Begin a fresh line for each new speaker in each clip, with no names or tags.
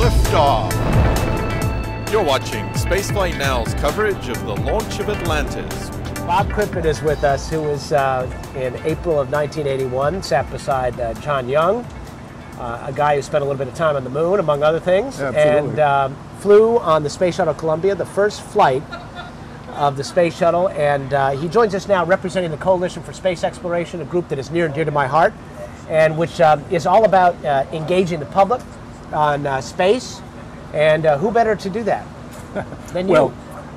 liftoff. You're watching Spaceflight Now's coverage of the launch of Atlantis.
Bob Crippen is with us, who was in April of 1981, sat beside John Young, a guy who spent a little bit of time on the moon, among other things.
Absolutely.
And flew on the Space Shuttle Columbia, the first flight of the Space Shuttle. And he joins us now representing the Coalition for Space Exploration, a group that is near and dear to my heart, and which is all about engaging the public on space. And who better to do that than you?
Well,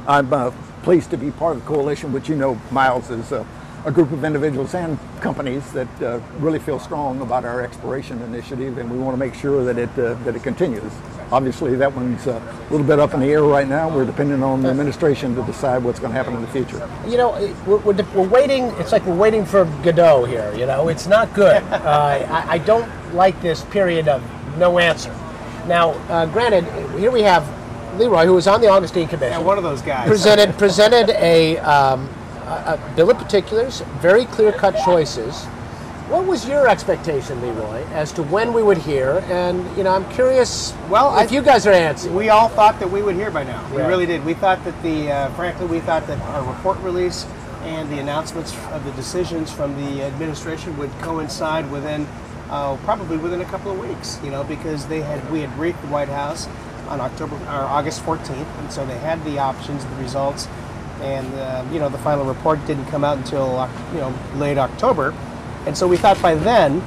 I'm pleased to be part of the coalition, which, you know, Miles is a group of individuals and companies that really feel strong about our exploration initiative, and we want to make sure that it continues. Obviously, that one's a little bit up in the air right now. We're depending on the administration to decide what's going to happen in the future.
You know, we're waiting. It's like we're waiting for Godot here. You know, it's not good. I don't like this period of no answer. Now, granted, here we have Leroy, who was on the Augustine Commission.
Yeah, one of those guys.
Presented a bill of particulars, very clear-cut choices. What was your expectation, Leroy, as to when we would hear? And, you know, I'm curious if you guys are antsy.
We all thought that we would hear by now. We
Right.
really did. We thought that frankly, we thought that our report release and the announcements of the decisions from the administration would coincide within, probably within a couple of weeks, you know, because we had briefed the White House on August 14th, and so they had the options, the results, and you know, the final report didn't come out until late October, and so we thought by then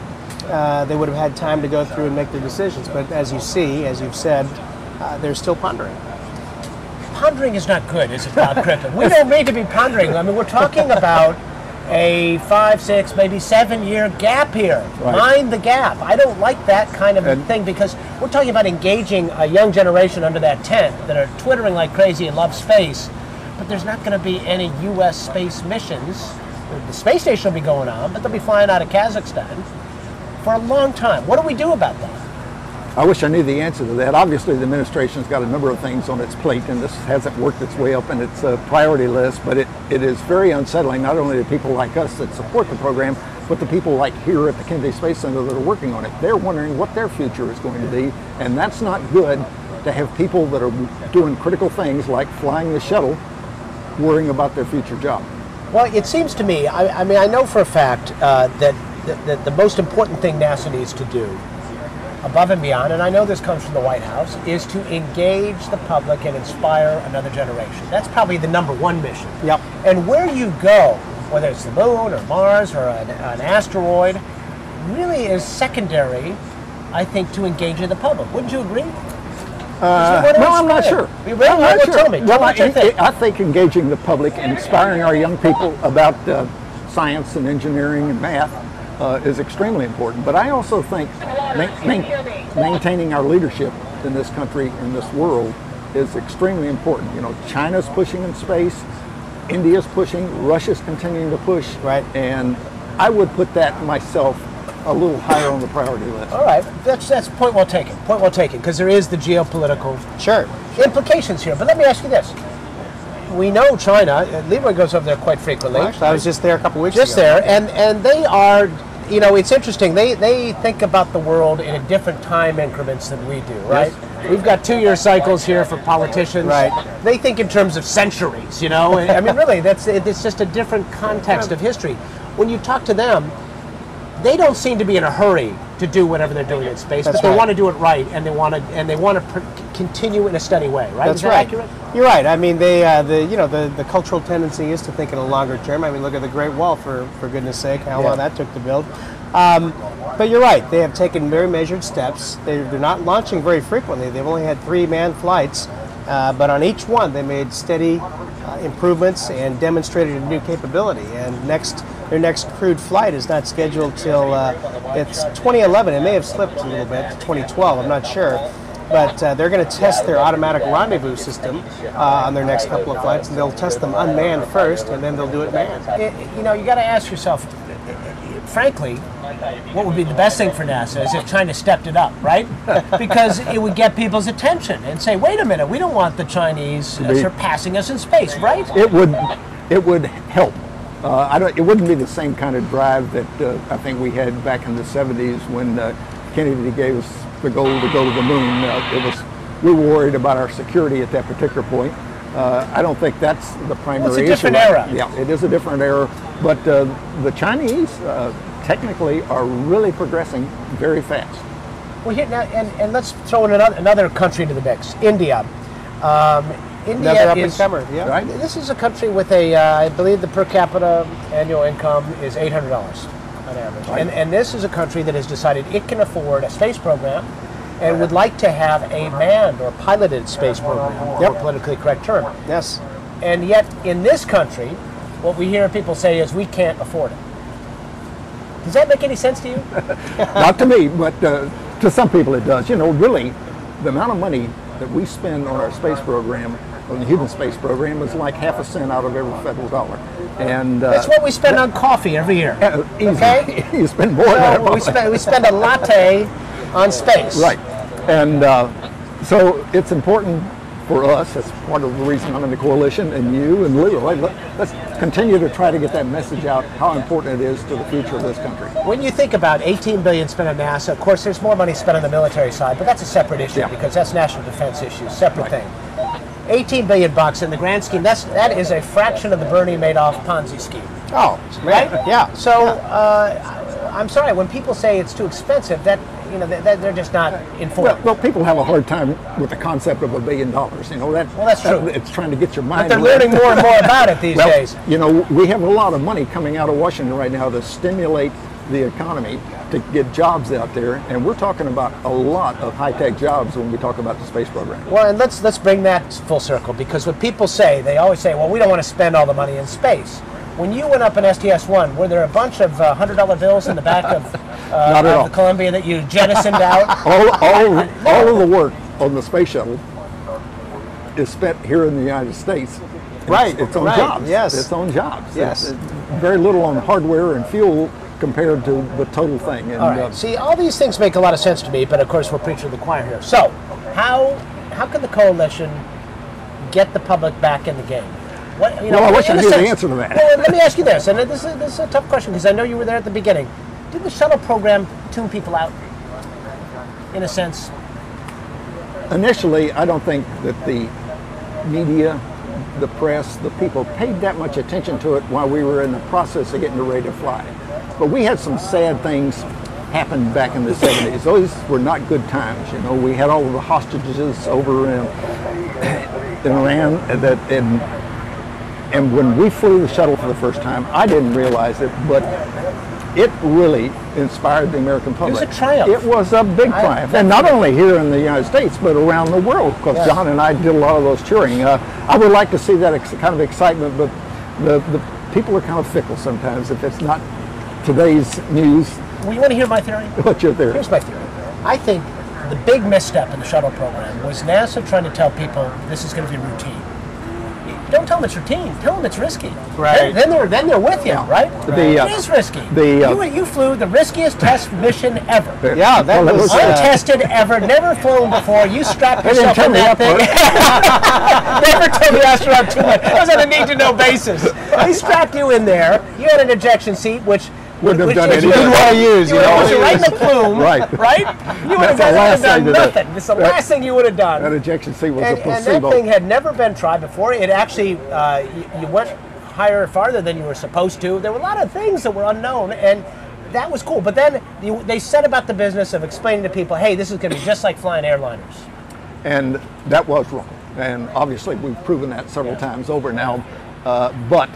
they would have had time to go through and make their decisions. But as you see, as you've said, they're still pondering.
Pondering is not good, is it, Bob Crippen? We don't need to be pondering. I mean, we're talking about a 5, 6, maybe 7-year gap here.
Right.
Mind the gap. I don't like that kind of thing, because we're talking about engaging a young generation under that tent that are twittering like crazy and love space, but there's not going to be any U.S. space missions. The space station will be going on, but they'll be flying out of Kazakhstan for a long time. What do we do about that?
I wish I knew the answer to that. Obviously, the administration's got a number of things on its plate, and this hasn't worked its way up in its priority list, but it is very unsettling, not only to people like us that support the program, but the people like here at the Kennedy Space Center that are working on it. They're wondering what their future is going to be, and that's not good to have people that are doing critical things like flying the shuttle worrying about their future job.
Well, it seems to me, I mean, I know for a fact that the most important thing NASA needs to do, above and beyond, and I know this comes from the White House, is to engage the public and inspire another generation. That's probably the #1 mission.
Yep.
And where you go, whether it's the moon or Mars or an asteroid, really is secondary, I think, to engaging the public. Wouldn't you agree?
No, I'm not sure.
You really?
I'm not sure.
Tell me.
Well,
What you think?
I think engaging the public and inspiring our young people about science and engineering and math is extremely important. But I also think maintaining our leadership in this country, in this world, is extremely important. You know, China's pushing in space, India's pushing, Russia's continuing to push.
Right.
And I would put that myself a little higher on the priority list.
All right, that's point well taken. Point well taken, because there is the geopolitical implications here. But let me ask you this: we know China. Leroy goes over there quite frequently.
Well, actually, I was just there a couple weeks ago.
Just there, and they are. You know, it's interesting. They think about the world in a different time increments than we do, right? Yes. We've got 2-year cycles here for politicians.
Right.
They think in terms of centuries. You know, I mean, really, it's just a different context of history. When you talk to them, they don't seem to be in a hurry to do whatever they're doing in space, but they want to do it right, and they want to continue in a steady way, right?
That's
Is that
right.
accurate?
You're right. I mean, the cultural tendency is to think in a longer term. I mean, look at the Great Wall, for goodness sake, how long that took to build. But you're right. They have taken very measured steps. They're not launching very frequently. They've only had 3 manned flights, but on each one they made steady improvements and demonstrated a new capability. And their next crewed flight is not scheduled till it's 2011. It may have slipped a little bit to 2012. I'm not sure. But they're going to test their automatic rendezvous system on their next couple of flights, and they'll test them unmanned first, and then they'll do it manned.
You know, you got to ask yourself, frankly, what would be the best thing for NASA is if China stepped it up, right? Because it would get people's attention and say, wait a minute, we don't want the Chinese surpassing us in space, right?
It would help. It wouldn't be the same kind of drive that I think we had back in the 70s when Kennedy gave us the goal to go to the moon. We were worried about our security at that particular point. I don't think that's the primary issue.
It's a different era.
Yeah, it is a different era. But the Chinese technically are really progressing very fast.
Well, here now, and let's throw in another country into the mix. India. India
Another up and
is
comer. Yeah.
Right?
This is a country with I believe the per capita annual income is $800 on average,
Right.
and this is a country that has decided it can afford a space program, and would like to have a manned or piloted space program.
Yep.
For a politically correct term.
Yes.
And yet, in this country, what we hear people say is we can't afford it. Does that make any sense to you?
Not to me, but to some people it does. You know, really, the amount of money that we spend on our space program, on the human space program, is like half a cent out of every federal dollar. And
That's what we spend on coffee every year.
easy.
Okay?
You spend more than that.
We spend a latte on space.
Right. And so it's important for us, that's part of the reason I'm in the coalition, and you and Lou, let's continue to try to get that message out, how important it is to the future of this country.
When you think about $18 billion spent on NASA, of course there's more money spent on the military side, but that's a separate issue because that's national defense issues, separate thing. 18 billion bucks in the grand scheme, that is a fraction of the Bernie Madoff Ponzi scheme.
Oh,
Right?
Yeah.
So I'm sorry, when people say it's too expensive, that they're just not informed.
Well, people have a hard time with the concept of $1 billion. You know
that's true.
It's trying to get your mind.
But they're learning more and more about it these days.
You know, we have a lot of money coming out of Washington right now to stimulate the economy, to get jobs out there, and we're talking about a lot of high-tech jobs when we talk about the space program.
Well, and let's bring that full circle, because what people say, they always say, well, we don't want to spend all the money in space. When you went up in STS-1, were there a bunch of $100 bills in the back of the Columbia that you jettisoned out?
All of the work on the space shuttle is spent here in the United States.
Right.
It's on
right.
jobs.
Yes.
It's on jobs.
Yes.
It's very little on hardware and fuel compared to the total thing. And,
All right. See, all these things make a lot of sense to me, but of course we're preaching to the choir here. So, how can the coalition get the public back in the game? What,
well, I wish I knew the answer to that.
Well, let me ask you this, and this is a tough question because I know you were there at the beginning. Did the shuttle program tune people out, in a sense?
Initially, I don't think that the media, the press, the people paid that much attention to it while we were in the process of getting ready to fly. But we had some sad things happen back in the 70s. Those were not good times. You know, we had all of the hostages over in Iran, and when we flew the shuttle for the first time, I didn't realize it, but it really inspired the American public.
It was a triumph.
It was a big triumph, and not only here in the United States, but around the world, because John and I did a lot of those touring. I would like to see that kind of excitement, but the people are kind of fickle sometimes if it's not today's news.
Well, you want to hear my theory?
What's your theory?
Here's my theory. I think the big misstep in the shuttle program was NASA trying to tell people this is going to be routine. Don't tell them it's routine. Tell them it's risky.
Right.
Then they're with you, right? It is risky. You flew the riskiest test mission ever.
Yeah, that was
untested ever, never flown before. You strapped yourself in that thing. Never told the astronaut too much. That was on a need-to-know basis. He strapped you in there. You had an ejection seat, which
wouldn't have done anything.
You didn't want to use.
You would have put right in the plume,
right?
You would have done nothing. It's the last thing you would have done.
That ejection seat was a placebo.
And that thing had never been tried before. It actually, you went higher, farther than you were supposed to. There were a lot of things that were unknown, and that was cool. But then they set about the business of explaining to people, hey, this is going to be just like flying airliners.
And that was wrong. And obviously we've proven that several times over now. But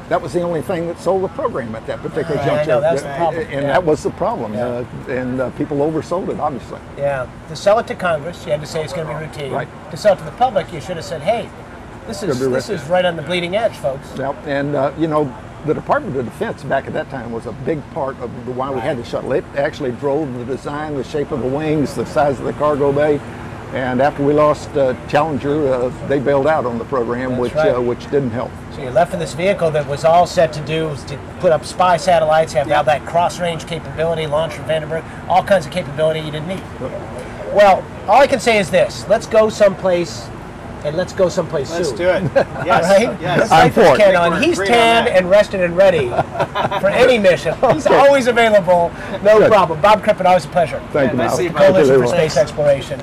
that was the only thing that sold the program at that particular juncture.
I know, that's the problem.
And that was the problem. And people oversold it, obviously.
Yeah. To sell it to Congress, you had to say it's going to be routine.
Right.
To sell it to the public, you should have said, hey, this is right on the bleeding edge, folks.
Yep. And, you know, the Department of Defense back at that time was a big part of why we had the shuttle. It actually drove the design, the shape of the wings, the size of the cargo bay. And after we lost Challenger, they bailed out on the program, which didn't help.
So you're left with this vehicle that was all set to do was to put up spy satellites, have now that cross-range capability, launch from Vandenberg, all kinds of capability you didn't need. Well, all I can say is this: let's go someplace and let's go someplace
Let's
soon.
do it. Yes.
Right?
Yes.
Let's
I'm
light this
for it.
can on. He's
Agree on
tanned
that.
and rested and ready for any mission. He's
Okay.
always available. No
Good.
problem. Bob Crippen, always a pleasure.
Thank you,
nice
Mal.
to see you, Bob.
Thank you,
Coalition for
Leroy.
Space Exploration.